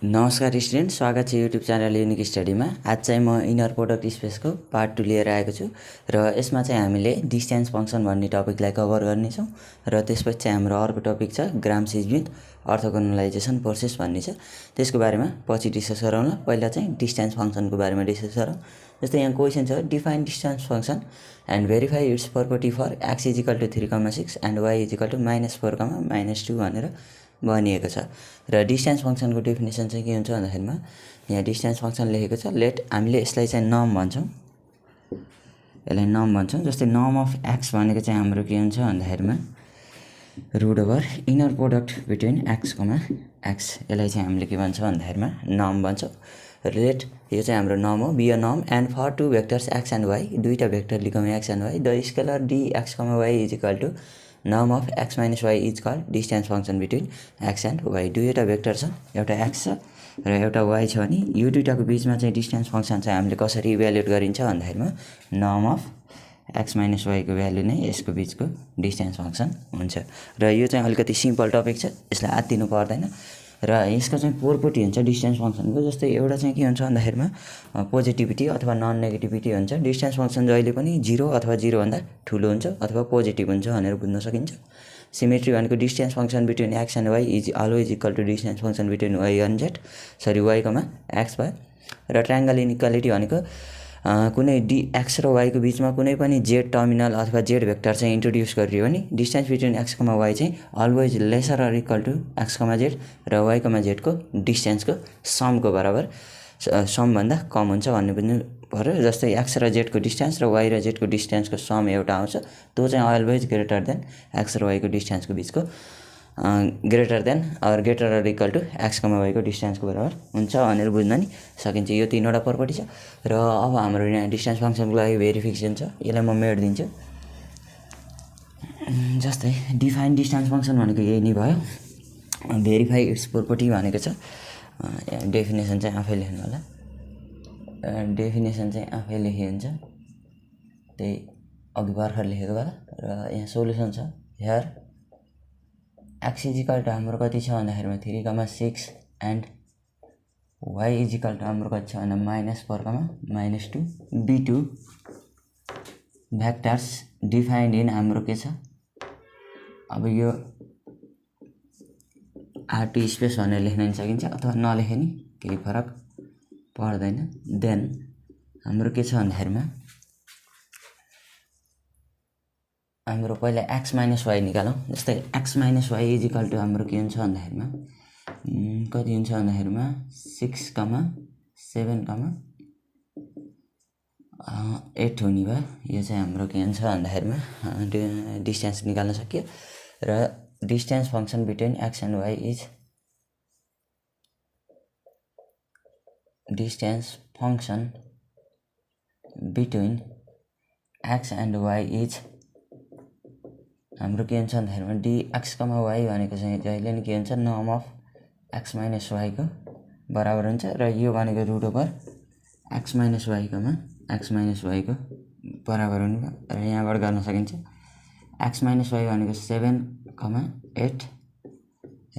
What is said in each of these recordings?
नमस्कार स्टुडेन्ट, स्वागत छ युट्युब च्यानल युनिक स्टडीमा। आज चाहिँ म इनर प्रोडक्ट स्पेसको पार्ट 2 लिएर आएको छु र यसमा चाहिँ हामीले डिस्टेन्स फङ्सन भन्ने टपिकलाई कभर गर्नेछौँ र त्यसपछि चाहिँ हाम्रो अर्को टपिक छ ग्राम्स विथ अर्थोगोनलाइजेसन प्रोसेस भन्ने छ। त्यसको बारेमा पछि डिस्कस गरौँला। पहिला चाहिँ डिस्टेन्स फङ्सनको बारेमा डिस्कस गरौँ। जस्तै यहाँ क्वेसन छ, define distance function and verify its property for x = 3,6 and y = -4,-2 भनेर भनिएको छ। र डिस्टेन्स फङ्सनको डेफिनेसन चाहिँ के हुन्छ भन्दाखेरिमा यहाँ डिस्टेन्स फङ्सन लेखेको छ। लेट हामीले यसलाई चाहिँ नम भन्छौँ, यसलाई नम भन्छौँ। जस्तै नम अफ एक्स भनेको चाहिँ हाम्रो के हुन्छ भन्दाखेरिमा √ओभर inner product between x, x, यसलाई चाहिँ हामीले के भन्छ भन्दाखेरिमा नम भन्छौँ। लेट यो चाहिँ हाम्रो नम हो, बी अ नम and for two vectors x and y, दुईवटा भेक्टर लिखौँ x and y, the scalar dx, y = नम of x - y is called distance function between x and y। दुईवटा भेक्टर छ, एउटा x छ र एउटा y छ भने यो दुईटाको बिचमा चाहिँ डिस्टेन्स फङ्सन चाहिँ हामीले कसरी इभ्यालुएट गरिन्छ भन्दाखेरिमा नम अफ x - y को भ्यालु नै यसको बिचको डिस्टेन्स फङ्सन हुन्छ। र यो चाहिँ अलिकति सिम्पल टपिक छ, यसलाई आत्तिनु पर्दैन र यसको चाहिँ प्रपर्टी हुन्छ डिस्टेन्स फङ्सनको। जस्तै एउटा चाहिँ के हुन्छ भन्दाखेरिमा पोजिटिभिटी अथवा नन नेगेटिभिटी हुन्छ। डिस्टेन्स फङ्सन जहिले पनि 0 अथवा 0 भन्दा ठुलो हुन्छ अथवा पोजिटिभ हुन्छ भनेर बुझ्न सकिन्छ। सिमेट्री भनेको distance function between x and y is always equal to distance function between y and z, y, x भयो। र ट्रायङ्गल इनइक्वालिटी भनेको कुनै x र y को बिचमा कुनै पनि z टर्मिनल अथवा z भेक्टर चाहिँ इन्ट्रोड्युस गरियो भने डिस्टेन्स बिट्विन x, y चाहिँ always lesser or equal to x, z र y, z को डिस्टेन्सको समको बराबर, समभन्दा कम हुन्छ भन्ने बुझ्नु पर्यो। जस्तै x र z को डिस्टेन्स र y र z को डिस्टेन्सको सम एउटा आउँछ, त्यो चाहिँ अलवेज ग्रेटर देन x र y को डिस्टेन्सको बिचको greater than or greater or equal to x, y को डिस्टेन्सको बराबर हुन्छ भनेर बुझ्न नि सकिन्छ। यो तीनवटा प्रपर्टी छ। र अब हाम्रो यहाँ डिस्टेन्स फङ्सनको लागि भेरिफिकेसन छ, यसलाई म मेटिदिन्छु। जस्तै डिफाइन डिस्टेन्स फङ्सन भनेको यही नै भयो। भेरिफाई इट्स प्रपर्टी भनेको छ, डेफिनेसन चाहिँ आफै लेख्नु होला। डेफिनेसन चाहिँ आफै लेखी हुन्छ, त्यही अघि भर्खर लेखेको होला। र यहाँ सोल्युसन छ। हेयर x = हाम्रो कति छ भन्दाखेरिमा 3,6 एन्ड y = हाम्रो कति छ भन्दा -4,-2। b2 भेक्टर्स डिफाइन्ड इन हाम्रो के छ, अब यो R2 स्पेस भनेर लेख्न नि सकिन्छ अथवा नलेखे नि केही फरक पर्दैन। देन हाम्रो के छ भन्दाखेरिमा हाम्रो पहिला x - y निकालौँ। जस्तै x - y = हाम्रो के हुन्छ भन्दाखेरिमा कति हुन्छ भन्दाखेरिमा 6,7,8 हुने भयो। यो चाहिँ हाम्रो के हुन्छ भन्दाखेरिमा डिस्टेन्स निकाल्न सकियो। र distance function between x and y is distance function between x and y is हाम्रो के हुन्छ भन्दाखेरिमा dx, y भनेको चाहिँ जहिले नि के हुन्छ नम अफ x - y को बराबर हुन्छ। र यो भनेको √ओभर x - y, को बराबर हुने भयो। र यहाँबाट गर्न सकिन्छ x - y भनेको 7,8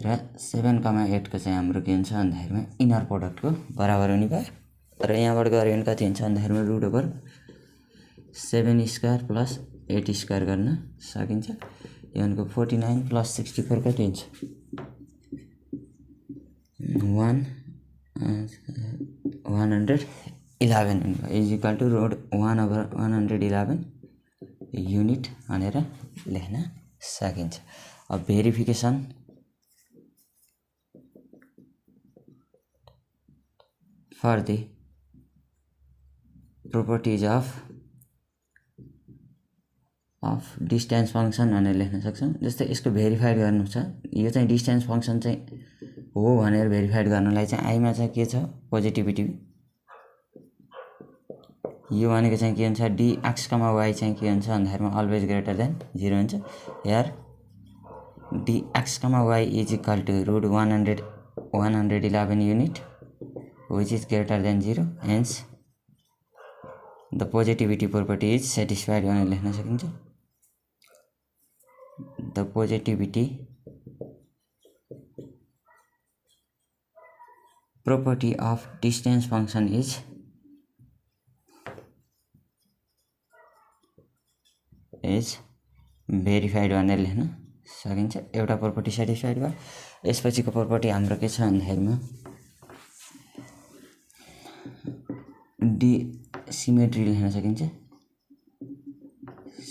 र 7,8 को चाहिँ हाम्रो के हुन्छ भन्दाखेरिमा इनर प्रोडक्टको बराबर हुने भयो। र यहाँबाट गऱ्यो भने कति हुन्छ भन्दाखेरिमा √ओभर 7² + 8² गर्न सकिन्छ। यो भनेको 49 + 64 कति हुन्छ 111 इज इक्वल टु 1/111 युनिट भनेर लेख्न सकिन्छ। अब verification for the properties of distance function भनेर लेख्न सक्छौँ। जस्तै यसको भेरिफाइड गर्नु छ, यो चाहिँ डिस्टेन्स फङ्सन चाहिँ हो भनेर भेरिफाइड गर्नलाई चाहिँ आइमा चाहिँ के छ पोजिटिभिटी, यो भनेको चाहिँ के हुन्छ dx, y चाहिँ के हुन्छ भन्दाखेरिमा अलवेज ग्रेटर देन 0 हुन्छ। Here dx, y is equal to √111 unit which is greater than 0, hence the positivity property is satisfied भनेर लेख्न सकिन्छ। The positivity property of distance function is verified भनेर लेख्न सकिन्छ। एउटा प्रोपर्टी सेटिस्फाइड भयो। यसपछिको प्रोपर्टी हाम्रो के छ भन्दाखेरिमा डी सिमेट्री लेख्न सकिन्छ।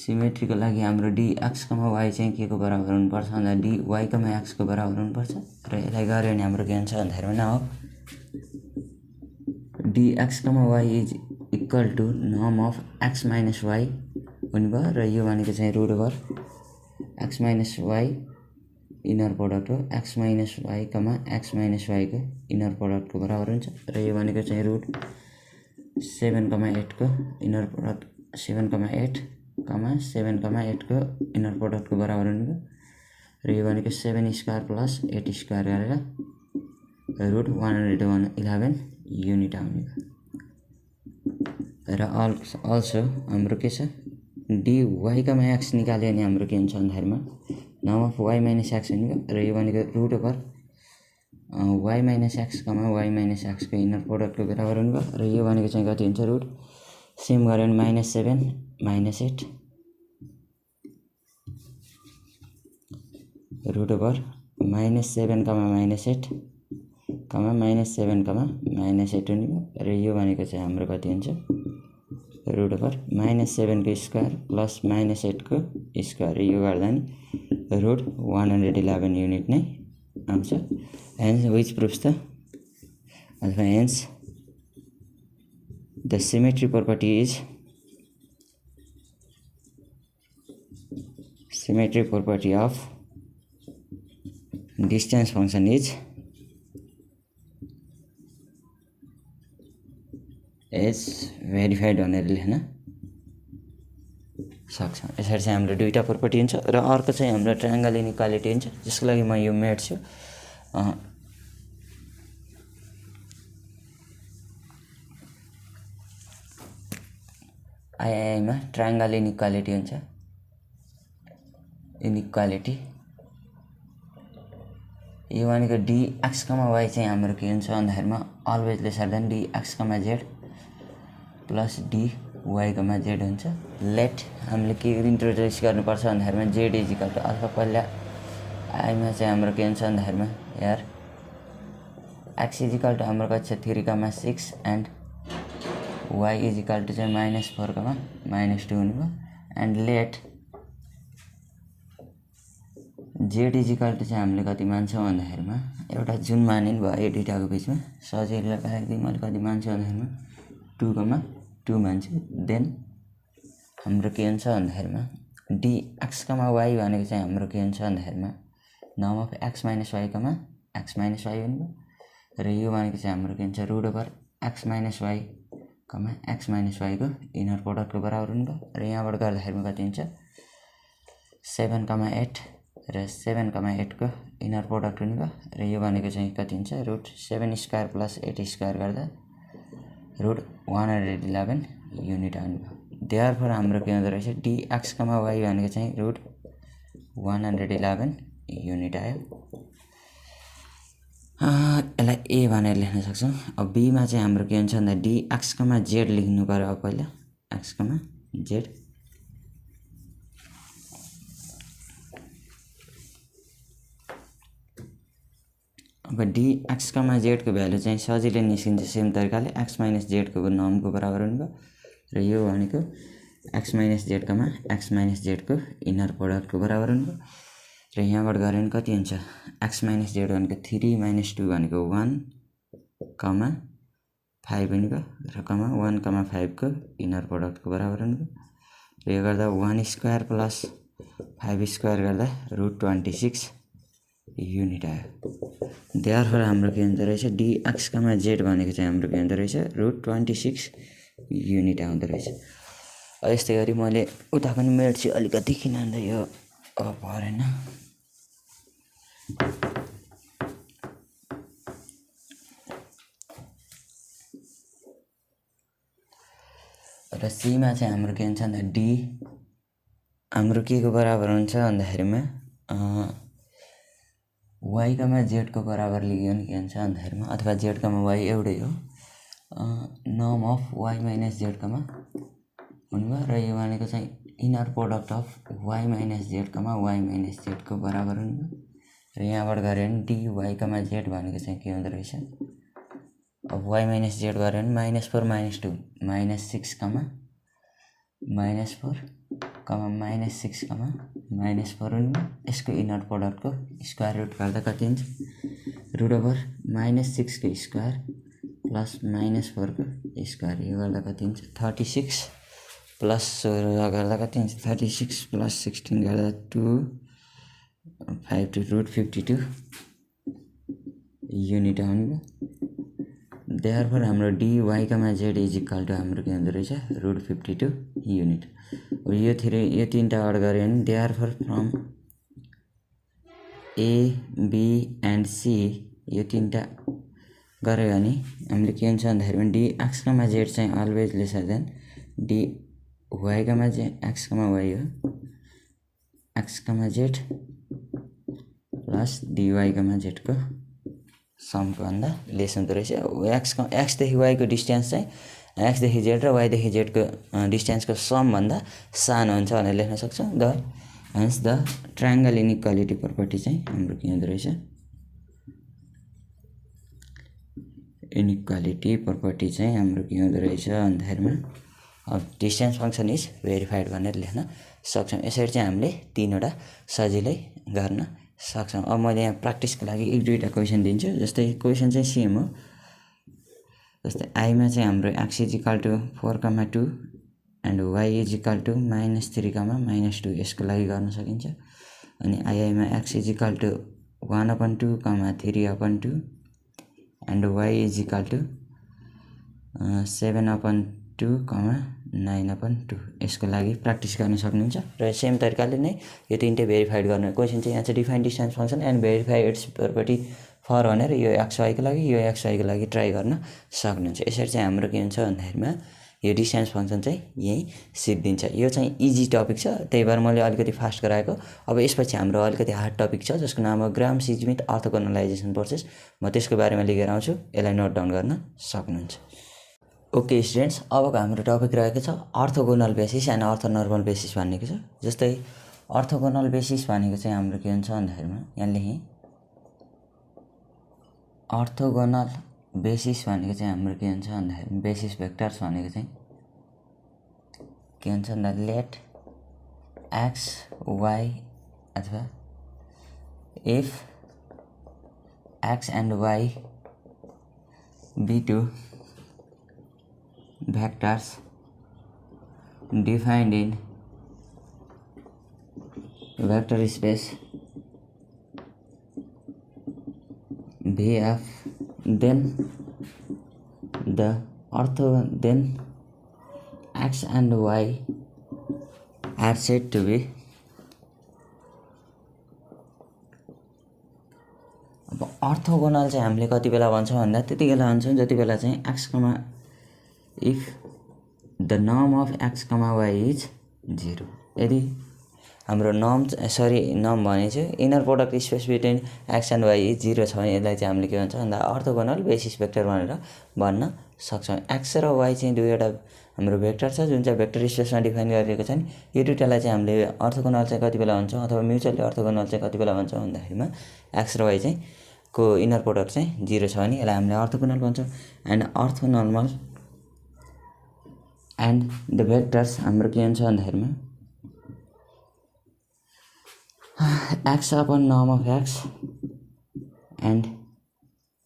सिमेट्रीको लागि हाम्रो डी एक्स कमा वाई चाहिँ के को बराबर हुनुपर्छ भन्दा डी वाई कमा एक्स को बराबर हुनुपर्छ र यसलाई गऱ्यो भने हाम्रो के हुन्छ भन्दाखेरि न हो D X comma Y is equal to norm of X minus Y हुने भयो र यो भनेको चाहिँ root over X minus Y inner product हो। X minus Y comma X minus वाईको इनर प्रोडक्टको बराबर हुन्छ र यो भनेको चाहिँ रुट 7,8 को इनर प्रोडक्ट 7,8 कमा 7,8 को इनर प्रोडक्टको बराबर हुने भयो र यो भनेको 7 स्क्वायर प्लस 8 स्क्वायर गरेर रुट 111 युनिट आउने भयो। र अल्सो हाम्रो के छ डी वाई कमा एक्स निकाल्यो भने हाम्रो के हुन्छ भन्दाखेरिमा norm of Y minus x हुने भयो र यो भनेको root over Y minus X comma Y minus एक्सको इनर प्रोडक्टको बराबर हुने भयो र यो भनेको चाहिँ कति हुन्छ रुट सेम गऱ्यो भने -7 -8 रुट ओभर -7 कमा -8 कमा -7 कमा -8 हुने भयो र यो भनेको चाहिँ हाम्रो कति हुन्छ रुट ओभर -7 को स्क्वायर प्लस -8 को स्क्वायर यो गर्दा नि रुट 111 युनिट नै आउँछ। हेन्स विच प्रुफ्स द अथवा hence the symmetry property is symmetry property of distance function is verified भनेर लेख्न सक्छौँ। यसरी चाहिँ हाम्रो दुईटा प्रोपर्टी हुन्छ र अर्को चाहिँ हाम्रो ट्रायंगल इनइक्वालिटी हुन्छ जसको लागि म यो मेट्छु आइआइएममा ट्रायंगल इनइक्वालिटी हुन्छ। इनइक्वालिटी यो भनेको डी एक्स कमा वाई चाहिँ हाम्रो के हुन्छ भन्दाखेरिमा always lesser than D X comma Z plus D Y comma Z हुन्छ। लेट हामीले के इन्ट्रोड्युस गर्नुपर्छ भन्दाखेरिमा जेड इज इक्वल टु अथवा पहिला आइमा चाहिँ हाम्रो के हुन्छ भन्दाखेरिमा यार एक्स इज इक्वल टु हाम्रो कति छ 3,6 and y is equal to चाहिँ -4, -2 हुने भयो and let z is equal to चाहिँ हामीले कति मान्छौँ भन्दाखेरिमा एउटा जुन माने भयो यो दुईटाको बिचमा सजिलोका लागि मैले कति मान्छु भन्दाखेरिमा 2,2 मान्छु। देन हाम्रो के हुन्छ भन्दाखेरिमा डी एक्स कमा वाई भनेको चाहिँ हाम्रो के हुन्छ भन्दाखेरिमा norm of X minus Y comma X minus Y हुने भयो र यो भनेको चाहिँ हाम्रो के हुन्छ root over X minus Y comma X minus वाईको इनर प्रोडक्टको बराबर हुने भयो र यहाँबाट गर्दाखेरिमा कति हुन्छ 7,8 र 7,8 को इनर प्रोडक्ट हुने भयो र यो भनेको चाहिँ कति हुन्छ रुट 7 स्क्वायर प्लस 8 स्क्वायर गर्दा रुट 111 युनिट आउने भयो। देयरफोर हाम्रो के हुँदो रहेछ डी एक्स कमा वाई भनेको चाहिँ रुट 111 युनिट आयो। यसलाई ए भनेर लेख्न सक्छौँ। अब बीमा चाहिँ हाम्रो के हुन्छ भन्दा डी एक्स कमा जेड लेख्नु पर्यो। अब पहिला एक्स कमा जेड अब डी एक्स कमा जेडको भ्यालु चाहिँ सजिलै निस्किन्छ सेम तरिकाले एक्स माइनस जेडको नर्मको बराबर हुने भयो र यो भनेको X minus Z comma X minus जेडको इनर प्रोडक्टको बराबर हुने भयो र यहाँबाट गऱ्यो भने कति हुन्छ एक्स माइनस जेड भनेको 3 - 2 भनेको 1, 5 हुने भयो र कमा 1, 5 को इनर प्रोडक्टको बराबर हुने भयो र यो गर्दा 1 स्क्वायर प्लस 5 स्क्वायर गर्दा रुट 26 युनिट आयो। देयरफोर हाम्रो के हुँदो रहेछ डी एक्स कमा जेड भनेको चाहिँ हाम्रो के हुँदो रहेछ रुट 26 युनिट आउँदो रहेछ। यस्तै गरी मैले उताको नि मेट्छु अलिकति किन भन्दा यो भरेन। र सीमा चाहिँ हाम्रो के हुन्छ भन्दा डी हाम्रो के को बराबर हुन्छ भन्दाखेरिमा y कमा z को बराबर लियो भने के हुन्छ भन्दाखेरिमा अथवा z कमा y एउटै हो नर्म अफ y माइनस z कमा हुनुभयो र यो भनेको चाहिँ inner product of y minus z comma y minus z को बराबर हुनुभयो र यहाँबाट गऱ्यो भने dy कमा z भनेको चाहिँ के हुँदो रहेछ अब y माइनस z गऱ्यो भने -4 -2 -6 कमा -4 कमा -6 कमा -4 हुनुभयो यसको इनर प्रोडक्टको स्क्वायर रुट गर्दा कति हुन्छ √-6 को स्क्वायर प्लस -4 को स्क्वायर यो गर्दा कति हुन्छ 36 प्लस 16 गर्दा कति हुन्छ 36 प्लस 16 गर्दा 252 युनिट आउनुभयो देयरफोर हाम्रो dy comma z is equal to हाम्रो के हुँदो रहेछ √52 युनिट यो तीनटाबाट गऱ्यो भने therefore from a b and c यो तीनटा गऱ्यो भने हामीले के हुन्छ भन्दाखेरि dx कमा z चाहिँ always lesser then dy comma z x कमा y हो x कमा z plus dy comma z को समको भन्दा लेस हुँदो रहेछ x देखि y को डिस्टेन्स चाहिँ x देखि z र y देखि z को डिस्टेन्सको सम भन्दा सानो हुन्छ भनेर लेख्न सक्छौं hence the triangle inequality property चाहिँ हाम्रो के हुँदो रहेछ इनइक्वालिटी प्रपर्टी चाहिँ हाम्रो के हुँदो रहेछ भन्दाखेरिमा अब डिस्टेन्स फंक्सन इज भेरिफाइड भनेर लेख्न सक्छौं यसरी चाहिँ हामीले तीनवटा सजिलै गर्न सक्छौं अब मैले यहाँ प्र्याक्टिसको लागि एक दुईटा क्वेशन दिन्छु जस्तै क्वेशन चाहिँ सेम हो जस्तै i मा चाहिँ हाम्रो x = 4,2 एन्ड y = -3,-2 यसको लागि गर्न सकिन्छ अनि i मा x = 1/2, 3/2 एन्ड y = 7/2, 9/2 यसको लागि प्र्याक्टिस गर्न सक्नुहुन्छ र सेम तरिकाले नै यो तीनटै भेरिफाइड गर्न क्वेशन चाहिँ यहाँ चाहिँ define distance function and verify its property for भनेर यो xy को लागि यो xy को लागि ट्राई गर्न सक्नुहुन्छ यसरी चाहिँ हाम्रो के हुन्छ भन्दाखेरिमा यो डिस्टेन्स फंक्सन चाहिँ यही सिद्धिन्छ यो चाहिँ इजी टपिक छ त्यही भएर मैले अलिकति फास्ट गराएको अब यसपछि हाम्रो अलिकति हार्ड टपिक छ जसको नाम हो ग्राम-श्मिट अर्थोगोनलाइजेसन प्रोसेस म त्यसको बारेमा लिएर आउँछु यसलाई नोट डाउन गर्न सक्नुहुन्छ ओके स्टुडेन्ट्स अबको हाम्रो टपिक रहेको छ orthogonal basis and orthonormal basis भनेको छ जस्तै अर्थोगोनल बेसिस भनेको चाहिँ हाम्रो के हुन्छ भन्दाखेरिमा यहाँ लेखेँ अर्थोगोनल बेसिस भनेको चाहिँ हाम्रो के हुन्छ भन्दाखेरि बेसिस भेक्टर्स भनेको चाहिँ के हुन्छ भन्दा लेट x y अथवा if x and y be two vectors defined in vector space VF then x and y are said to be अब अर्थोगोनल चाहिँ हामीले कति बेला भन्छौँ भन्दा त्यतिबेला भन्छौँ जति बेला चाहिँ x, if the norm of x, y is 0 यदि हाम्रो नर्म भने चाहिँ inner product space between x and y 0 छ भने यसलाई चाहिँ हामीले के भन्छ भन्दा अर्थोगोनल बेसिस भेक्टर भनेर भन्न सक्छौं x र y चाहिँ दुईवटा हाम्रो भेक्टर छ जुन चाहिँ भेक्टर स्पेसमा डिफाइन गरिएको छ नि यो दुईटालाई चाहिँ हामीले अर्थोगोनल चाहिँ कति बेला भन्छौं अथवा म्युचुअली अर्थोगोनल चाहिँ कति बेला भन्छौं भन्दाखेरिमा x र y चाहिँ को इनर प्रोडक्ट चाहिँ 0 छ भने यसलाई हामीले अर्थोगोनल भन्छौं and orthonormal and the vectors हाम्रो के हुन्छ भन्दाखेरिमा x upon norm of x and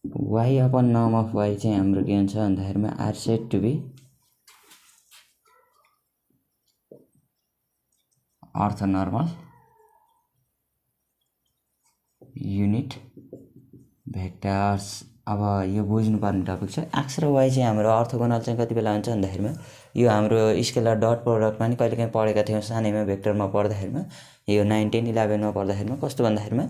y upon norm of y चाहिँ हाम्रो के हुन्छ भन्दाखेरिमा are said to be orthonormal unit vectors अब यो बुझ्नुपर्ने टपिक छ x र y चाहिँ हाम्रो अर्थोगोनल चाहिँ कति बेला हुन्छ भन्दाखेरिमा यो हाम्रो स्केलर डट प्रोडक्टमा नि कहिलेकाहीँ पढेका थियौं सानैमा भेक्टरमा पढ्दाखेरिमा यो 9 10 11 मा पढ्दाखेरिमा कस्तो भन्दाखेरिमा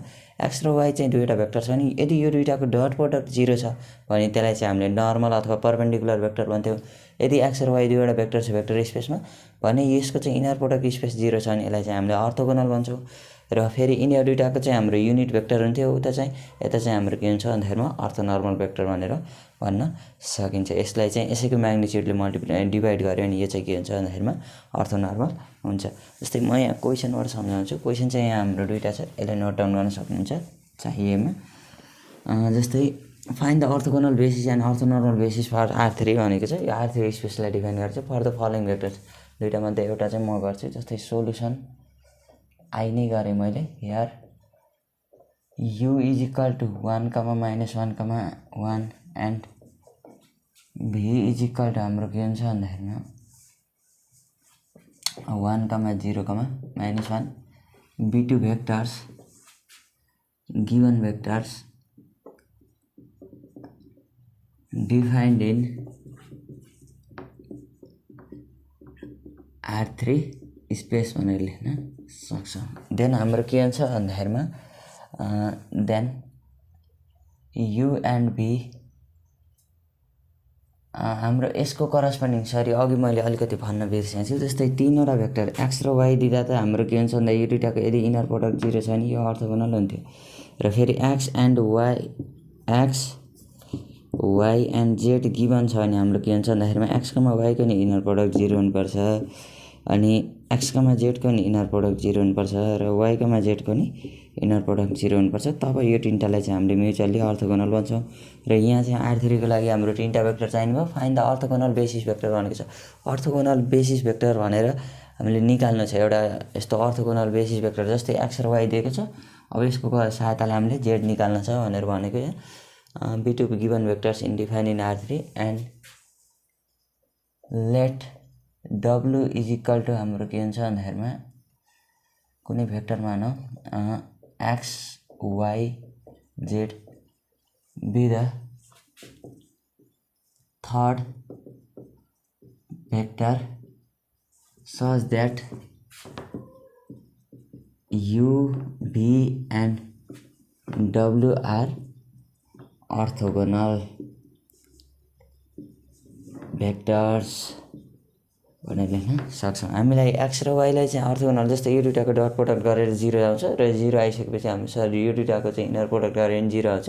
x र y चाहिँ दुईटा भेक्टर छ नि यदि यो दुईटाको डट प्रोडक्ट 0 छ भने त्यसलाई चाहिँ हामीले नर्मल अथवा परपेन्डिकुलर भेक्टर भन्थ्यौं यदि x र y दुईवटा भेक्टर छ भेक्टर स्पेसमा भने यसको चाहिँ इनर प्रोडक्ट स्पेस 0 छ भने यसलाई चाहिँ हामीले अर्थोगोनल भन्छौं र फेरि यिनीहरू दुईटाको चाहिँ हाम्रो युनिट भेक्टर हुन्थ्यो उता चाहिँ, यता चाहिँ हाम्रो के हुन्छ भन्दाखेरिमा अर्थोनर्मल भेक्टर भनेर भन्न सकिन्छ। यसलाई चाहिँ यसैको म्याग्निच्युडले डिभाइड गऱ्यो भने यो चाहिँ के हुन्छ भन्दाखेरिमा अर्थोनर्मल हुन्छ। जस्तै म यहाँ क्वेसनबाट सम्झाउँछु। क्वेसन चाहिँ यहाँ हाम्रो दुईवटा छ, यसलाई नोट डाउन गर्न सक्नुहुन्छ चाहिएमा। जस्तै find the orthogonal basis and orthonormal basis for R3 भनेको छ। यो R3 स्पेसलाई डिफाइन गर्छ फर द फलोइङ भेक्टर्स। दुईवटा मध्ये एउटा चाहिँ म गर्छु। जस्तै सोलुसन आई नै गरेँ मैले। Here u is equal to 1, -1, and v is equal to हाम्रो के हुन्छ भन्दाखेरिमा 1, 0, -1 b2 vectors given vectors defined in R3 space भनेर लेख्न सक्छौँ। देन हाम्रो के हुन्छ भन्दाखेरिमा देन u एन्ड v हाम्रो यसको करस्पोन्डिङ अघि मैले अलिकति भन्न बिर्सेछु। जस्तै तीनवटा भेक्टर x र y दिँदा त हाम्रो के हुन्छ भन्दा यो दुईटाको यदि इनर प्रोडक्ट 0 छ भने यो अर्थोगोनल हुन्थ्यो। र फेरि x and y and z given छ भने हाम्रो के हुन्छ भन्दाखेरिमा x, y को नि इनर प्रोडक्ट 0 हुनुपर्छ, अनि x, z को नि इनर प्रोडक्ट 0 हुनुपर्छ, र y, z को नि इनर प्रोडक्ट 0 हुनुपर्छ। तब यो तिनटालाई चाहिँ हामीले म्युचुअली अर्थोगोनल भन्छौँ। र यहाँ चाहिँ R3 को लागि हाम्रो तिनटा भेक्टर चाहिने भयो। Find the orthogonal basis vector भनेको छ। अर्थोगोनल बेसिस भेक्टर भनेर हामीले निकाल्नु छ एउटा यस्तो अर्थोगोनल बेसिस भेक्टर। जस्तै x र y दिएको छ, अब यसको सहायताले हामीले z निकाल्न छ भनेर भनेको यहाँ b2 given vectors in defined in R3 and let w is equal to हाम्रो के हुन्छ भन्दाखेरिमा कुनै भेक्टर मानौ x, y, z be the third vector such that u, v and w are orthogonal vectors भनेर लेख्न सक्छौँ। हामीलाई x र y लाई चाहिँ अर्थोगोनल जस्तै यो दुईटाको डट प्रोडक्ट गरेर 0 आउँछ, र 0 आइसकेपछि हामी यो दुईटाको चाहिँ इनर प्रोडक्ट गरेर 0 आउँछ,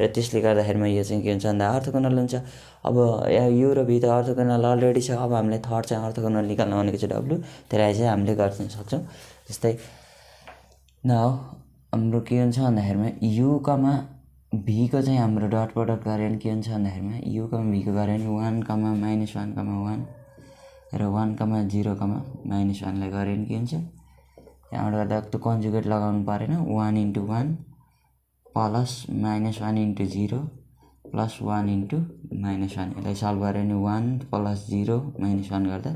र त्यसले गर्दाखेरिमा यो चाहिँ के हुन्छ भन्दा अर्थोगोनल हुन्छ। अब u र v त अर्थोगोनल अलरेडी छ। अब हामीले थर्ड चाहिँ अर्थोगोनल निकाल्न भनेको छ w, त्यसलाई चाहिँ हामीले गर्न सक्छौँ। जस्तै नाउ हाम्रो के हुन्छ भन्दाखेरिमा u, v को चाहिँ हाम्रो डट प्रोडक्ट गऱ्यो भने के हुन्छ भन्दाखेरिमा u, v को गऱ्यो भने 1, -1, 1 र 1, 0, -1 लाई गऱ्यो भने के हुन्छ, त्यहाँबाट गर्दा त्यो कन्जुगेट लगाउनु परेन। 1 × 1 प्लस -1 × 0 प्लस 1 × -1, यसलाई सल्भ गऱ्यो भने 1 + 0 -1 गर्दा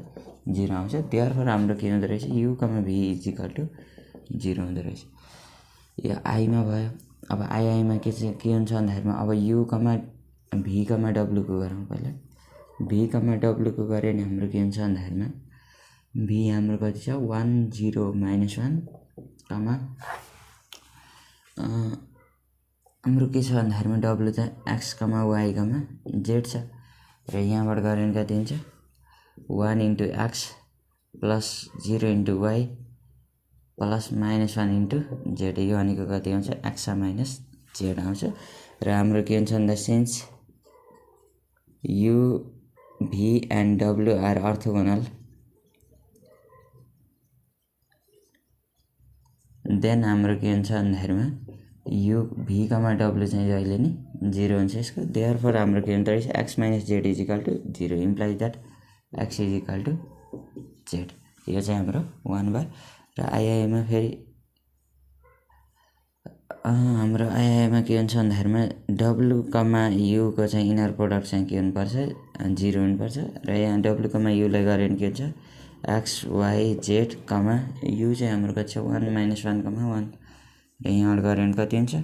0 आउँछ। देयरफोर हाम्रो के हुँदो रहेछ u, v is equal to 0 हुँदो रहेछ। यो आईमा भयो। अब आईमा के हुन्छ भन्दाखेरिमा अब u, v, w को गरौँ पहिला। v, w को गऱ्यो भने हाम्रो के हुन्छ भन्दाखेरिमा v हाम्रो कति छ 1, 0, -1 हाम्रो के छ भन्दाखेरिमा w चाहिँ x, y, z छ, र यहाँबाट गऱ्यो भने कति हुन्छ 1 × x plus 0 × y plus -1 × z। यो भनेको कति आउँछ x - z आउँछ। र हाम्रो के हुन्छ भन्दा since u, v and w are orthogonal, then हाम्रो के हुन्छ भन्दाखेरिमा u, v, w चाहिँ जहिले नि 0 हुन्छ यसको। देयरफोर हाम्रो के हुन्छ रहेछ x - z is equal to 0 implies that x is equal to z। यो चाहिँ हाम्रो 1 भयो। र आइआईमा फेरि हाम्रो आइआईमा के हुन्छ भन्दाखेरिमा w, u को चाहिँ इनर प्रोडक्ट चाहिँ के हुनुपर्छ 0 हुनुपर्छ, र यहाँ w, u लाई गऱ्यो भने के हुन्छ x, y, z, u चाहिँ हाम्रो कति छ 1, -1, 1, र यहाँबाट गऱ्यो भने कति हुन्छ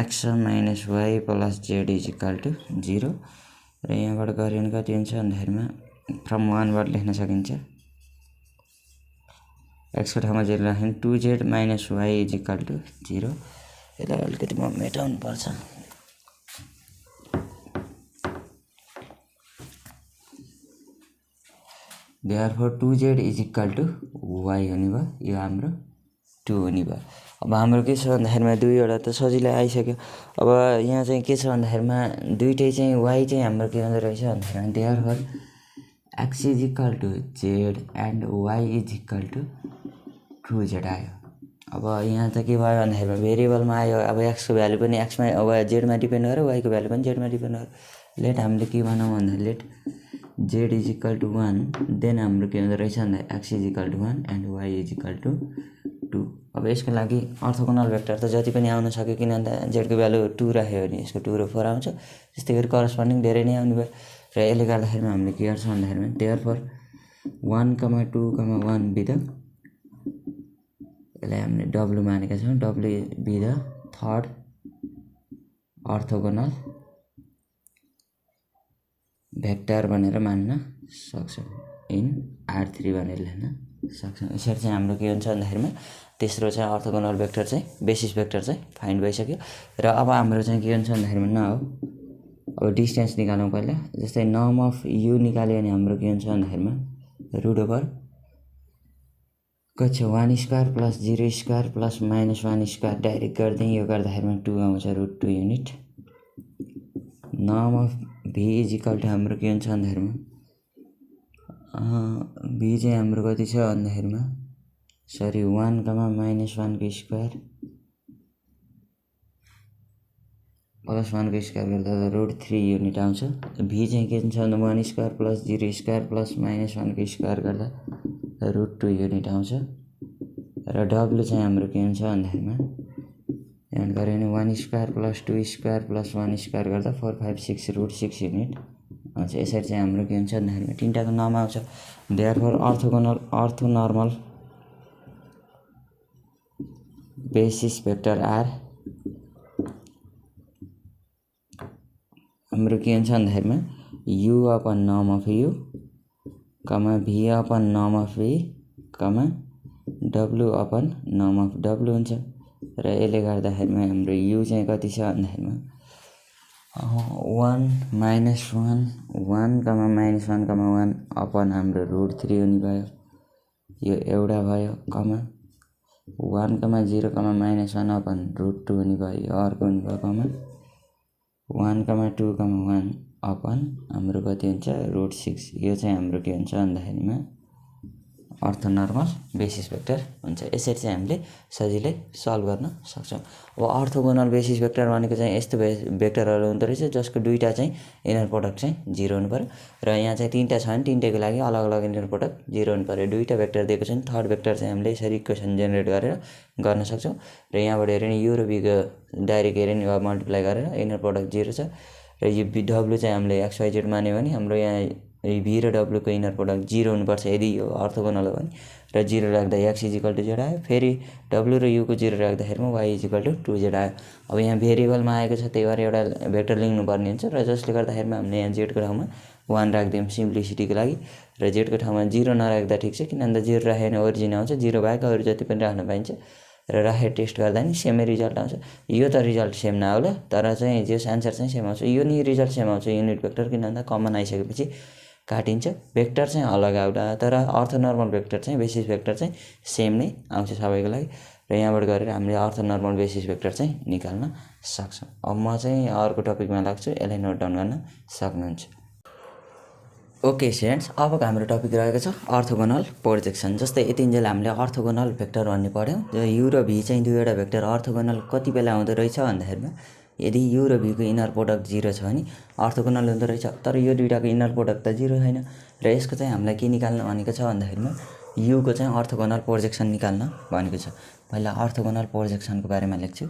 x - y plus z is equal to 0, र यहाँबाट गऱ्यो भने कति हुन्छ भन्दाखेरिमा फ्रम 1 बाट लेख्न सकिन्छ x को ठाउँमा 0 राख्यो भने 2z - y is equal to 0। यसलाई अलिकति म मेटाउनु पर्छ। Therefore 2z is equal to y हुने भयो। यो हाम्रो 2 हुने भयो। अब हाम्रो के छ भन्दाखेरिमा दुईवटा त सजिलै आइसक्यो। अब यहाँ चाहिँ के छ भन्दाखेरिमा दुइटै चाहिँ y चाहिँ हाम्रो के हुँदो रहेछ भन्दाखेरिमा therefore x is equal to z and y is equal to 2z आयो। अब यहाँ त के भयो भन्दाखेरिमा भेरिएबलमा आयो। अब x को भ्यालु पनि x मा अब z मा डिपेन्ड गर्यो, y को भ्यालु पनि z मा डिपेन्ड गर्यो। लेट हामीले के बनाऊँ भन्दा let z is equal to 1 then हाम्रो के हुँदो रहेछ भन्दा x is equal to 1 and y is equal to 2। अब यसको लागि अर्थोगोनल भेक्टर त जति पनि आउन सक्यो, किन भन्दा z को भ्यालु 2 राख्यो भने यसको 2 र 4 आउँछ। त्यस्तै गरी करस्पोन्डिङ धेरै नै आउने भयो र यसले गर्दाखेरिमा हामीले के गर्छौँ भन्दाखेरिमा देयरफोर 1, 2, 1 बी द, यसलाई हामीले w मानेका छौँ, w be the third orthogonal vector भनेर मान्न सक्छौँ इन R3 भनेर लेख्न सक्छौँ। यसरी चाहिँ हाम्रो के हुन्छ भन्दाखेरिमा तेस्रो चाहिँ अर्थोगोनल भेक्टर चाहिँ बेसिस भेक्टर चाहिँ फाइन्ड भइसक्यो। र अब हाम्रो चाहिँ के हुन्छ भन्दाखेरिमा न हो अब डिस्टेन्स निकालौँ पहिला। जस्तै नर्म अफ u निकाल्यो भने हाम्रो के हुन्छ भन्दाखेरिमा रुट ओभर कति छ 1 square plus 0 square plus minus 1 square direct गरिदिएँ, यो गर्दाखेरिमा 2 आउँछ root 2 unit. Norm of v is equal to हाम्रो के हुन्छ भन्दाखेरिमा v चाहिँ हाम्रो कति छ भन्दाखेरिमा सरी 1, माइनस 1 को स्क्वायर प्लस 1 को स्क्वायर गर्दा रुट 3 युनिट आउँछ। v चाहिँ के हुन्छ भन्दा 1 square plus 0 square plus minus 1 को स्क्वायर गर्दा रुट 2 युनिट आउँछ। र w चाहिँ हाम्रो के हुन्छ भन्दाखेरिमा यहाँ गऱ्यो भने 1 square plus 2 square plus 1 square गर्दा 4, 5, 6 रुट 6 युनिट आउँछ। यसरी चाहिँ हाम्रो के हुन्छ भन्दाखेरिमा तिनटाको नाम आउँछ। Therefore orthogonal orthonormal basis vector are हाम्रो के हुन्छ भन्दाखेरिमा u upon norm of u comma v upon norm of v comma w upon norm of w हुन्छ। र यसले गर्दाखेरिमा हाम्रो u चाहिँ कति छ भन्दाखेरिमा 1, माइनस 1, 1, माइनस 1, 1 अपन हाम्रो रुट 3 हुने भयो, यो एउटा भयो, कमा 1, 0, माइनस 1 अपन रुट 2 हुने भयो, यो अर्को हुने भयो, कमा 1, 2, 1 अपन हाम्रो कति हुन्छ रुट 6। यो चाहिँ हाम्रो के हुन्छ भन्दाखेरिमा अर्थोनर्मल बेसिस भेक्टर हुन्छ। यसरी चाहिँ हामीले सजिलै सल्भ गर्न सक्छौँ। अब अर्थोगोनल बेसिस भेक्टर भनेको चाहिँ यस्तो भेक्टरहरू हुँदो रहेछ जसको दुईटा चाहिँ इनर प्रोडक्ट चाहिँ 0 हुनु पर्यो। र यहाँ चाहिँ तिनवटा छ भने तिनटैको लागि अलग अलग इनर प्रोडक्ट 0 हुनु पर्यो। दुईटा भेक्टर दिएको छ भने थर्ड भेक्टर चाहिँ हामीले यसरी इक्वेसन जेनेरेट गरेर गर्न सक्छौँ। र यहाँबाट हेऱ्यो भने u र v को डाइरेक्ट हेऱ्यो भने मल्टिप्लाई गरेर इनर प्रोडक्ट 0 छ। र यो w चाहिँ हामीले xyz मान्यो भने हाम्रो यहाँ v र w को इनर प्रोडक्ट 0 हुनुपर्छ यदि यो अर्थोगोनल हो भने। र 0 राख्दा x is equal to z आयो। फेरि w र u को 0 राख्दाखेरिमा y is equal to 2z आयो। अब यहाँ भेरिएबलमा आएको छ त्यही भएर एउटा भेक्टर लेख्नुपर्ने हुन्छ। र जसले गर्दाखेरिमा हामीले यहाँ z को ठाउँमा 1 राखिदियौँ सिम्प्लिसिटीको लागि। र z को ठाउँमा 0 नराख्दा ठिक छ, किन भन्दा 0 राख्यो भने ओरिजिन आउँछ, 0 बाहेक अरू जति पनि राख्न पाइन्छ। र राखेर टेस्ट गर्दा नि सेमै रिजल्ट आउँछ। यो त रिजल्ट सेम नआउला, तर चाहिँ जस आन्सर चाहिँ सेम आउँछ। यो नि रिजल्ट सेम आउँछ युनिट भेक्टर, किन भन्दा कमन आइसकेपछि काटिन्छ। भेक्टर चाहिँ अलग आउला, तर अर्थोनर्मल भेक्टर चाहिँ बेसिस भेक्टर चाहिँ सेम नै आउँछ सबैको लागि। र यहाँबाट गरेर हामीले अर्थोनर्मल बेसिस भेक्टर चाहिँ निकाल्न सक्छौँ। अब म चाहिँ अर्को टपिकमा लाग्छु, यसलाई नोट डाउन गर्न सक्नुहुन्छ। ओके स्टुडेन्ट्स, अबको हाम्रो टपिक रहेको छ अर्थोगोनल प्रोजेक्सन। जस्तै यतिन्जेल हामीले अर्थोगोनल भेक्टर भन्ने पढ्यौँ। यो u र v चाहिँ दुईवटा भेक्टर अर्थोगोनल कति बेला हुँदो रहेछ भन्दाखेरिमा यदि u र v को इनर प्रोडक्ट 0 छ भने अर्थोगोनल हुँदो रहेछ। तर यो दुईटाको इनर प्रोडक्ट त 0 छैन। र यसको चाहिँ हामीलाई के निकाल्न भनेको छ भन्दाखेरिमा u को चाहिँ अर्थोगोनल प्रोजेक्सन निकाल्न भनेको छ। पहिला अर्थोगोनल प्रोजेक्सनको बारेमा लेख्छु।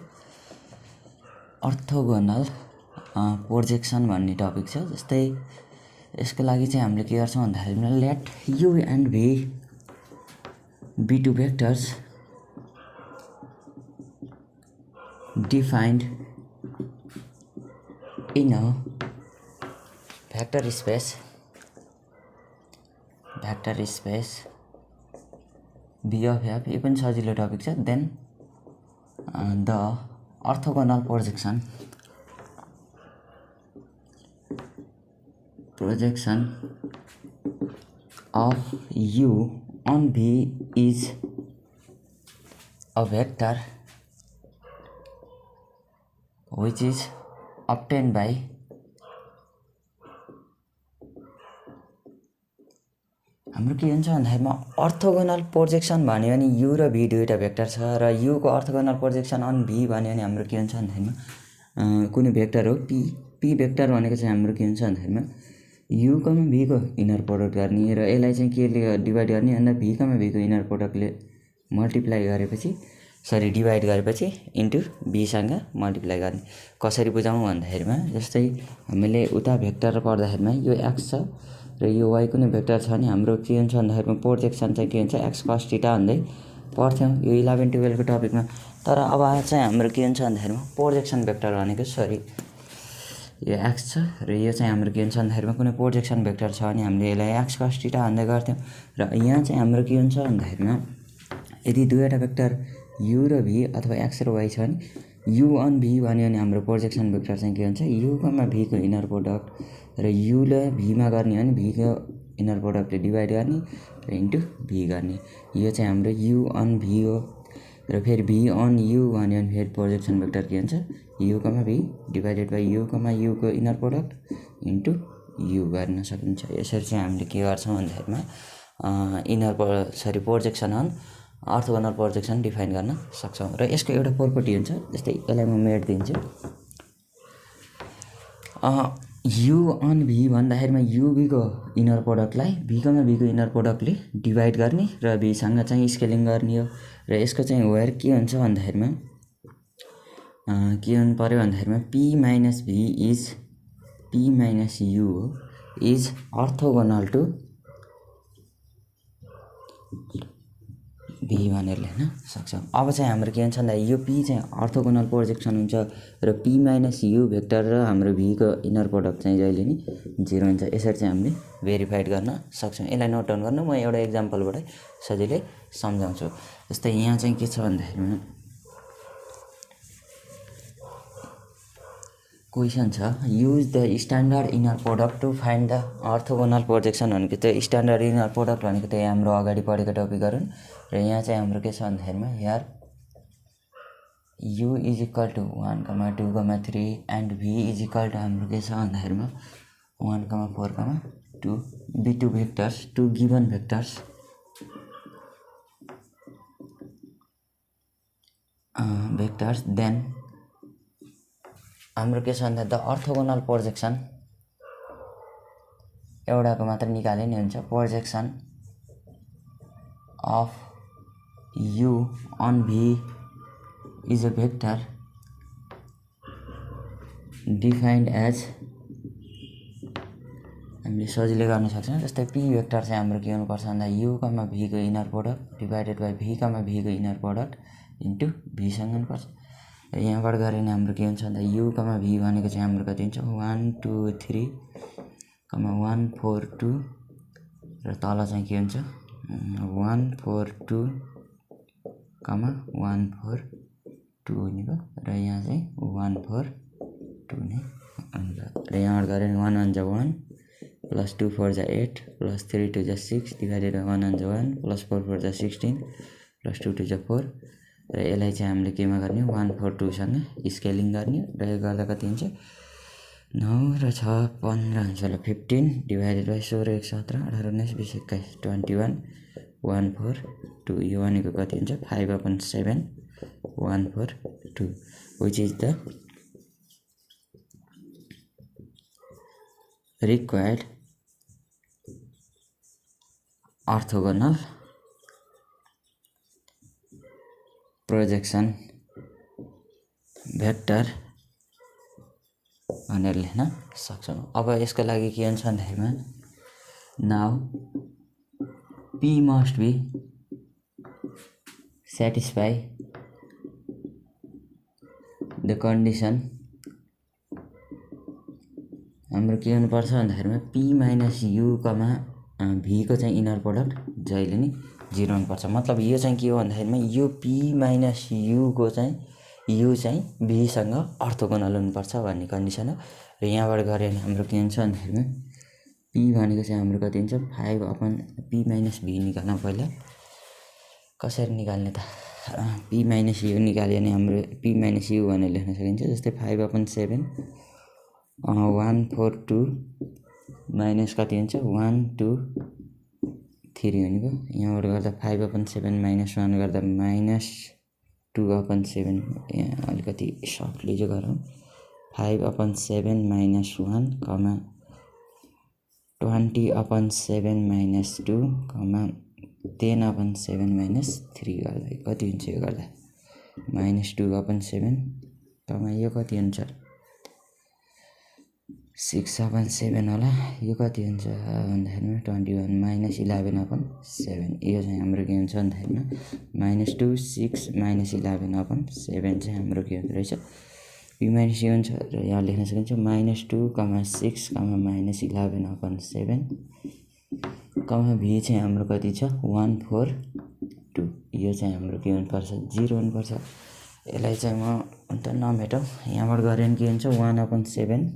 अर्थोगोनल प्रोजेक्सन भन्ने टपिक छ। जस्तै यसको लागि चाहिँ हामीले के गर्छौँ भन्दाखेरिमा let u and v be two vectors defined in a vector space v of f। यो पनि सजिलो टपिक छ। Then the orthogonal projection of u on v is a vector which is obtained by हाम्रो के हुन्छ भन्दाखेरिमा orthogonal projection भन्यो भने u र v दुईटा भेक्टर छ र u को अर्थोगोनल प्रोजेक्सन अन v भन्यो भने हाम्रो के हुन्छ भन्दाखेरिमा कुनै भेक्टर हो p भेक्टर भनेको चाहिँ हाम्रो के हुन्छ भन्दाखेरिमा u कमा v को इनर प्रोडक्ट गर्ने र यसलाई चाहिँ केले डिभाइड गर्ने भन्दा v कमा v को इनर प्रोडक्टले मल्टिप्लाई गरेपछि डिभाइड गरेपछि इन्टु v सँग मल्टिप्लाई गर्ने। कसरी बुझाउँ भन्दाखेरिमा जस्तै हामीले उता भेक्टर पढ्दाखेरिमा यो x छ र यो y कुनै भेक्टर छ भने हाम्रो के हुन्छ भन्दाखेरिमा प्रोजेक्सन चाहिँ के हुन्छ x cos थीटा भन्दै पढ्थ्यौँ यो 11 12 को टपिकमा। तर अब चाहिँ हाम्रो के हुन्छ भन्दाखेरिमा प्रोजेक्सन भेक्टर भनेको यो x छ र यो चाहिँ हाम्रो के हुन्छ भन्दाखेरिमा कुनै प्रोजेक्सन भेक्टर छ भने हामीले यसलाई x cos थीटा भन्दै गर्थ्यौँ। र यहाँ चाहिँ हाम्रो के हुन्छ भन्दाखेरिमा यदि दुईवटा भेक्टर u र v अथवा x र y छ भने u अन v भन्यो भने हाम्रो प्रोजेक्सन भेक्टर चाहिँ के हुन्छ u कमा v को इनर प्रोडक्ट र u ले v मा गर्ने भने v को इनर प्रोडक्टले डिभाइड गर्ने र इन्टु v गर्ने। यो चाहिँ हाम्रो u अन v हो र फेरि v अन u भन्यो भने फेरि प्रोजेक्सन भेक्टर के हुन्छ u comma v divided by u comma u को इनर प्रोडक्ट इन्टु u गर्न सकिन्छ। यसरी चाहिँ हामीले के गर्छौँ भन्दाखेरिमा projection on orthogonal projection define गर्न सक्छौँ। र यसको एउटा प्रोपर्टी हुन्छ जस्तै यसलाई म मेट दिन्छु u अन v भन्दाखेरिमा u v को इनर प्रोडक्टलाई v कमा v को इनर प्रोडक्टले डिभाइड गर्ने र v सँग चाहिँ स्केलिङ गर्ने हो। र यसको चाहिँ वेयर के हुन्छ भन्दाखेरिमा के हुनु पर्यो भन्दाखेरिमा p minus v is p minus u is orthogonal to v भनेर लेख्न सक्छौँ। अब चाहिँ हाम्रो के हुन्छ भन्दा यो p चाहिँ अर्थोगोनल प्रोजेक्सन हुन्छ र p माइनस u भेक्टर र हाम्रो v को इनर प्रोडक्ट चाहिँ जहिले नि 0 हुन्छ। यसरी चाहिँ हामीले भेरिफाइड गर्न सक्छौँ। यसलाई नोट डाउन गर्नु, म एउटा एक्जाम्पलबाट सजिलै सम्झाउँछु। जस्तै यहाँ चाहिँ के छ भन्दाखेरिमा क्वेसन छ use the standard inner product to find the orthogonal projection भनेको त्यो स्ट्यान्डर्ड इनर प्रोडक्ट भनेको त्यो हाम्रो अगाडि पढेको टपिकहरू र यहाँ चाहिँ हाम्रो के छ भन्दाखेरिमा here u is equal to 1, 2, 3 and v is equal to हाम्रो के छ भन्दाखेरिमा 1, 4, 2 be two vectors two given vectors then हाम्रो के छ भन्दा द अर्थोगोनल प्रोजेक्सन एउटाको मात्र निकाले नि हुन्छ। Projection of u on v is a vector defined as हामीले सजिलै गर्न सक्छौँ। जस्तै p भेक्टर चाहिँ हाम्रो के हुनुपर्छ भन्दा u कमा v को inner product divided by v comma v को इनर प्रोडक्ट इन्टु v सँग हुनुपर्छ। यहाँबाट गऱ्यो भने हाम्रो के हुन्छ भन्दा u कमा v भनेको चाहिँ हाम्रो कति हुन्छ 1, 2, 3, 1, 4, 2 र तल चाहिँ के हुन्छ 1, 4, 2, 1, 4, 2 हुने भयो र यहाँ चाहिँ 1, 4, 2 नै हुन्छ। र यहाँबाट गऱ्यो भने 1 1 जा 1 प्लस 2 4 जा 8 प्लस 3 2 जा 6 डिभाइडेड बाइ 1 1 जा 1 प्लस 4 4 जा 16 प्लस 2 2 जा 4 र यसलाई चाहिँ हामीले केमा गर्ने 1 4 2 सँग स्केलिङ गर्ने र यो गर्दा कति हुन्छ 9 र 6 15 हुन्छ ल 15 डिभाइडेड बाइ 16 1 17 18 19 20 21 21 1 4 2 यो भनेको कति हुन्छ 5/7 1 4 2 which is the required orthogonal projection vector भनेर लेख्न सक्छौँ। अब यसको लागि के हुन्छ भन्दाखेरिमा now p must be satisfy the condition हाम्रो के हुनुपर्छ भन्दाखेरिमा p minus u comma v को चाहिँ इनर प्रोडक्ट जहिले नि 0 हुनुपर्छ। मतलब यो चाहिँ के हो भन्दाखेरिमा यो p माइनस u को चाहिँ u चाहिँ v सँग अर्थोगोनल हुनुपर्छ भन्ने कन्डिसन हो। र यहाँबाट गऱ्यो भने हाम्रो के हुन्छ भन्दाखेरिमा p भनेको चाहिँ हाम्रो कति हुन्छ 5/p माइनस v निकाल्न। पहिला कसरी निकाल्ने त पी माइनस यु निकाल्यो भने हाम्रो पी माइनस यु भनेर लेख्न सकिन्छ। जस्तै 5/7 142 माइनस कति हुन्छ 123 हुने भयो। यहाँबाट गर्दा 5/7 - 1 गर्दा -2/7 यहाँ अलिकति सफ्टली चाहिँ गरौँ। 5/7 - 1 20/7 - 2 10/7 - 3 गर्दा कति हुन्छ यो गर्दा -2/7 यो कति हुन्छ 6/7 होला। यो कति हुन्छ भन्दाखेरिमा 21 - 11/7 यो चाहिँ हाम्रो के हुन्छ भन्दाखेरिमा -2 6 - 11/7 चाहिँ हाम्रो के हुँदो रहेछ पी माइनस यु हुन्छ र यहाँ लेख्न सकिन्छ -2, -6, -11/7 भी चाहिँ हाम्रो कति छ 142 यो चाहिँ हाम्रो के हुनुपर्छ 0 हुनुपर्छ। यसलाई चाहिँ म अन्त नमेटौँ यहाँबाट गऱ्यो भने के हुन्छ 1/7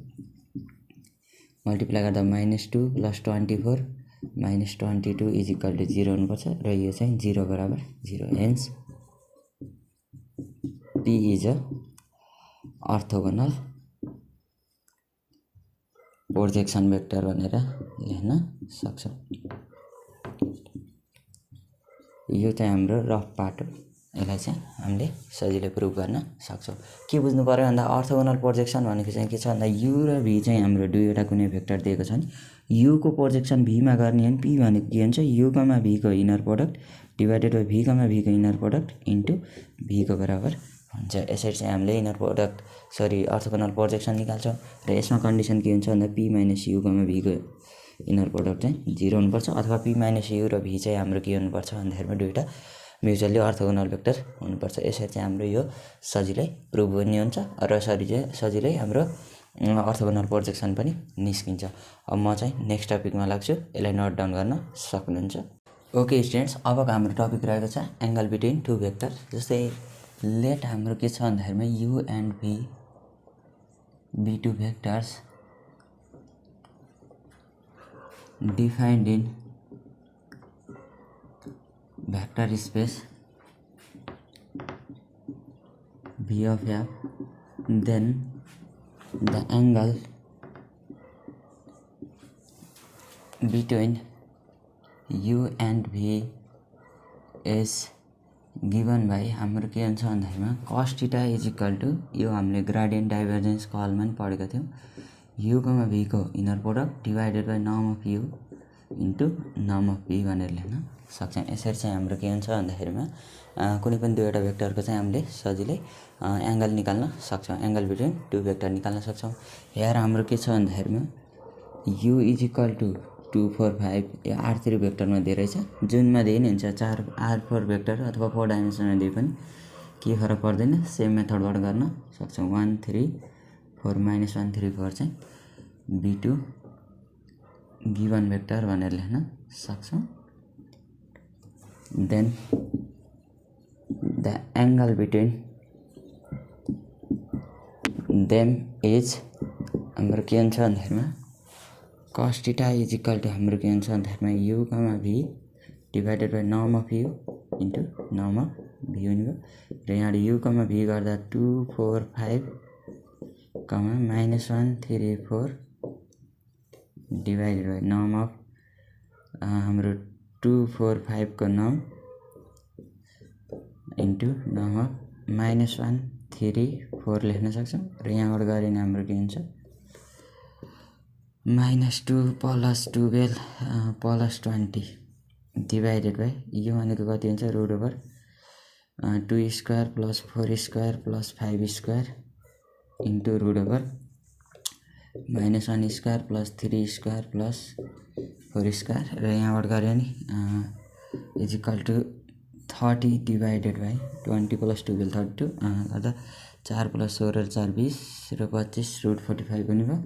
मल्टिप्लाई गर्दा -2 + 24 - 22 = 0 हुनुपर्छ र यो चाहिँ 0 बराबर 0 hence P is a orthogonal projection vector भनेर लेख्न सक्छौँ। यो चाहिँ हाम्रो रफ पार्ट हो। यसलाई चाहिँ हामीले सजिलै प्रुभ गर्न सक्छौँ। के बुझ्नु पर्यो भन्दा अर्थोगोनल प्रोजेक्सन भनेको चाहिँ के छ भन्दा यु र भी चाहिँ हाम्रो दुईवटा कुनै भेक्टर दिएको छ नि यु को प्रोजेक्सन भी मा गर्ने हो भने पी भनेको के हुन्छ यु, भी को इनर प्रोडक्ट डिभाइडेड बाइ भी, भी को इनर प्रोडक्ट इन्टु भी को बराबर हुन्छ। यसरी चाहिँ हामीले इनर प्रोडक्ट अर्थोगोनल प्रोजेक्सन निकाल्छौँ र यसमा कन्डिसन के हुन्छ भन्दा पी माइनस यु, भी को इनर प्रोडक्ट चाहिँ 0 हुनुपर्छ अथवा पी माइनस यु र भी चाहिँ हाम्रो के हुनुपर्छ भन्दाखेरिमा दुईवटा म्युचुअली अर्थोगोनल वेक्टर हुनुपर्छ। यसरी चाहिँ हाम्रो यो सजिलै प्रुभ हुने हुन्छ र सजिलै हाम्रो अर्थोगोनल प्रोजेक्सन पनि निस्किन्छ। अब म चाहिँ नेक्स्ट टपिकमा लाग्छु यसलाई नोट डाउन गर्न सक्नुहुन्छ। ओके स्टुडेन्ट्स अबको हाम्रो टपिक रहेको छ एंगल बिट्विन टु वेक्टर। जस्तै लेट हाम्रो के छ भन्दाखेरिमा U and V be two vectors defined in vector space V of F, then the angle between U and V is given by हाम्रो के हुन्छ भन्दाखेरिमा cos θ = यो हामीले ग्रेडियन्ट डाइभर्जेन्स कलमा पनि पढेका थियौँ U, V को इनर प्रोडक्ट डिभाइडेड बाइ नर्म अफ U इन्टु नर्म अफ V भनेर लेख्न सक्छौँ। यसरी चाहिँ हाम्रो के हुन्छ भन्दाखेरिमा कुनै पनि दुईवटा भेक्टरको चाहिँ हामीले सजिलै एंगल निकाल्न सक्छौँ। एंगल बिट्विन टु भेक्टर निकाल्न सक्छौँ। यहाँ हाम्रो के छ भन्दाखेरिमा U = 2 4 5 यो R3 भेक्टरमा दिएको रहेछ जुनमा दिए नि हुन्छ 4 R4 भेक्टर अथवा 4 डाइमेन्सनमा दिए पनि के फरक पर्दैन सेम मेथडबाट गर्न सक्छौँ। 1 3 4 - 1 3 4 चाहिँ B2 गिवन वेक्टर भनेर लेख्न सक्छौँ। Then the angle between them is हाम्रो के हुन्छ भन्दाखेरिमा cos θ = हाम्रो के हुन्छ भन्दाखेरिमा U, भी डिभाइडेड बाइ नर्म अफ U इन्टु नर्म अफ भी हुने भयो र यहाँ U, भी गर्दा 2 4 5 -1 3 4 डिभाइडेड बाइ नर्म अफ हाम्रो 2 4 5 को नर्म इन्टु नर्म अफ -1 3 4 लेख्न सक्छौँ र यहाँबाट गऱ्यो भने हाम्रो के हुन्छ -2 + 12 + 20 डिभाइडेड बाइ यो भनेको कति हुन्छ √2² + 4² + 5² इन्टु √(-1² + 3² + 4² र यहाँबाट गऱ्यो भने = 30 डिभाइडेड बाइ 20 + 12 32 गर्दा 4 + 16 4 20 र 25 √45 हुने भयो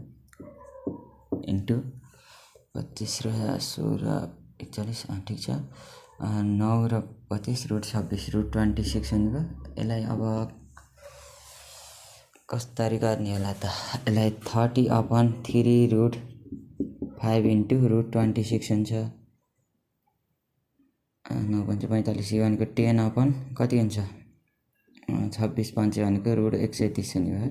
इन्टु 25 र 16 41 ठिक छ 9 र 25 √26 √26 हुने भयो। यसलाई अब कसरी गर्ने होला त यसलाई 30/3 इन्टु √26 हुन्छ 9 × 45 भनेको 10 कति हुन्छ 26 5 भनेको रुट 130 हुने भयो।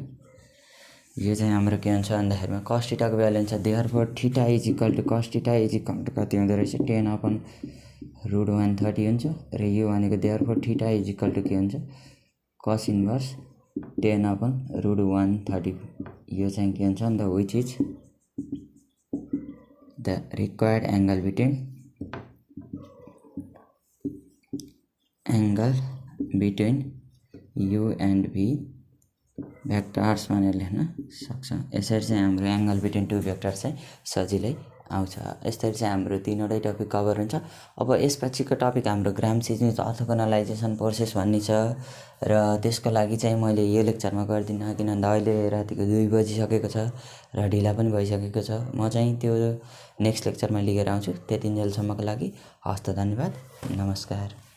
यो चाहिँ हाम्रो के हुन्छ भन्दाखेरिमा कस थीटाको भ्यालु हुन्छ therefore theta is equal to cos theta is equal to कति हुँदो रहेछ 10/√130 हुन्छ। र यो भनेको therefore theta is equal to के हुन्छ कस इन्भर्स 10/√130। यो चाहिँ के हुन्छ भन्दा which is the required angle between u and v vectors भनेर लेख्न सक्छ। यसरी चाहिँ हाम्रो एंगल बिट्विन टु भेक्टर चाहिँ सजिलै आउँछ। यसरी चाहिँ हाम्रो तीनवटै टपिक कभर हुन्छ। अब यसपछिको टपिक हाम्रो ग्राम सिजनिज अर्थोगोनलाइजेसन प्रोसेस भन्ने छ र त्यसको लागि चाहिँ मैले यो लेक्चरमा गर्दिनँ किनभने अहिले रातिको 2 बजिसकेको छ र ढिला पनि भइसकेको छ। म चाहिँ त्यो नेक्स्ट लेक्चरमा लिएर आउँछु। त्यतिन्जेलसम्मको लागि हस्त धन्यवाद, नमस्कार।